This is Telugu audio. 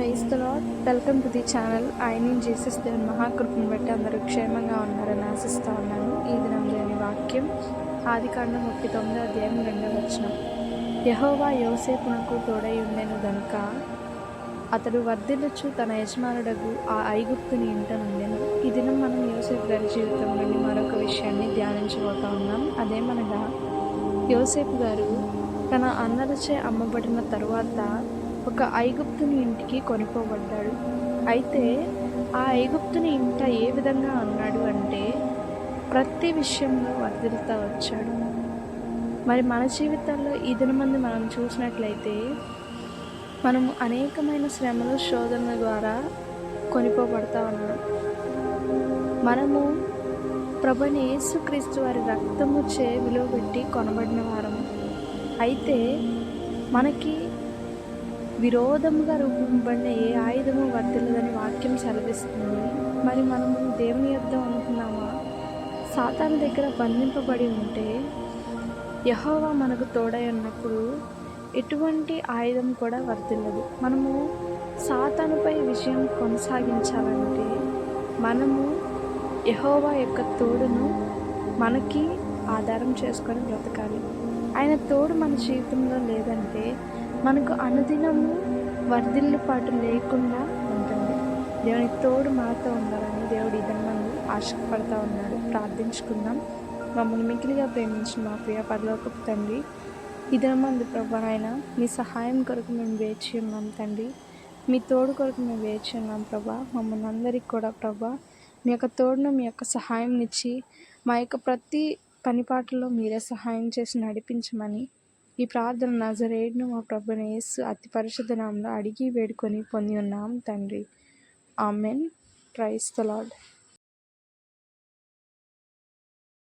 Praise the lord. Welcome to the channel. ఆయన జీసస్ దేవుని మహాకృపను బట్టి అందరూ క్షేమంగా ఉన్నారని ఆశిస్తూ ఉన్నాను. ఈ దినం దేవుని వాక్యం ఆదికాండం 39 అధ్యాయం 2వ వచనం. యెహోవా యోసేపునకు తోడై ఉండెను గనుక అతడు వర్ధిల్లుచు తన యజమానుడగు ఆ ఐగుప్తుని ఇంట నుండెను. ఈ దినం మనం యోసేపు గారి జీవితం నుండి మరొక విషయాన్ని ధ్యానించబోతా ఉన్నాం. అదేమనగా, యోసేపు గారు తన అన్నలచే అమ్మబడిన తరువాత ఒక ఐగుప్తుని ఇంటికి కొనిపోబడ్డాడు. అయితే ఆ ఐగుప్తుని ఇంట ఏ విధంగా ఉన్నాడు అంటే, ప్రతి విషయంలో వర్ధిల్లుతా వచ్చాడు. మరి మన జీవితాల్లో ఈ దినమందు మనం చూసినట్లయితే, మనము అనేకమైన శ్రమలు, శోధనల ద్వారా కొనిపోబడతా ఉన్నాం. మనము ప్రభువైన యేసుక్రీస్తు వారి రక్తముచే విలువ పెట్టి కొనబడిన వారము. అయితే మనకి విరోధముగా రూపొందబడిన ఏ ఆయుధము వర్తిల్లదని వాక్యం సెలవిస్తుంది. మరి మనము దేవుని యొద్ద ఉంటున్నామా? సాతాను దగ్గర బంధింపబడి ఉంటే, యెహోవా మనకు తోడై ఉన్నప్పుడు ఎటువంటి ఆయుధం కూడా వర్తిల్లదు. మనము సాతానుపై విజయం కొనసాగించాలంటే మనము యెహోవా యొక్క తోడును మనకి ఆధారం చేసుకొని బ్రతకాలి. ఆయన తోడు మన జీవితంలో లేదంటే మనకు అనుదినము వర్ధిల్లుపాటు లేకుండా ఉంటుంది. దేవుని తోడు మనతో ఉండాలని దేవుడు ఇదన్నందు ఆశపడతా ఉన్నాడు. ప్రార్థించుకుందాం. మమ్మల్ని మిగిలిగా ప్రేమించిన మా ప్రియ పరలోకపు తండ్రి, ఇదనమందు ప్రభా నాయన, మీ సహాయం కొరకు మేము వేచి ఉన్నాం తండ్రి. మీ తోడు కొరకు మేము వేచి ఉన్నాం ప్రభా. మమ్మల్ని అందరికీ కూడా ప్రభా మీ యొక్క తోడును, మీ యొక్క సహాయం ఇచ్చి మా యొక్క ప్రతి పనిపాట్లలో మీరే సహాయం చేసి నడిపించమని ఈ ప్రార్థన నజరేయుడును మా ప్రభువైన యేసు అతి పరిశుద్ధ నామములో అడిగి వేడుకొని పొంది ఉన్నాం తండ్రి. ఆమెన్. Praise the lord.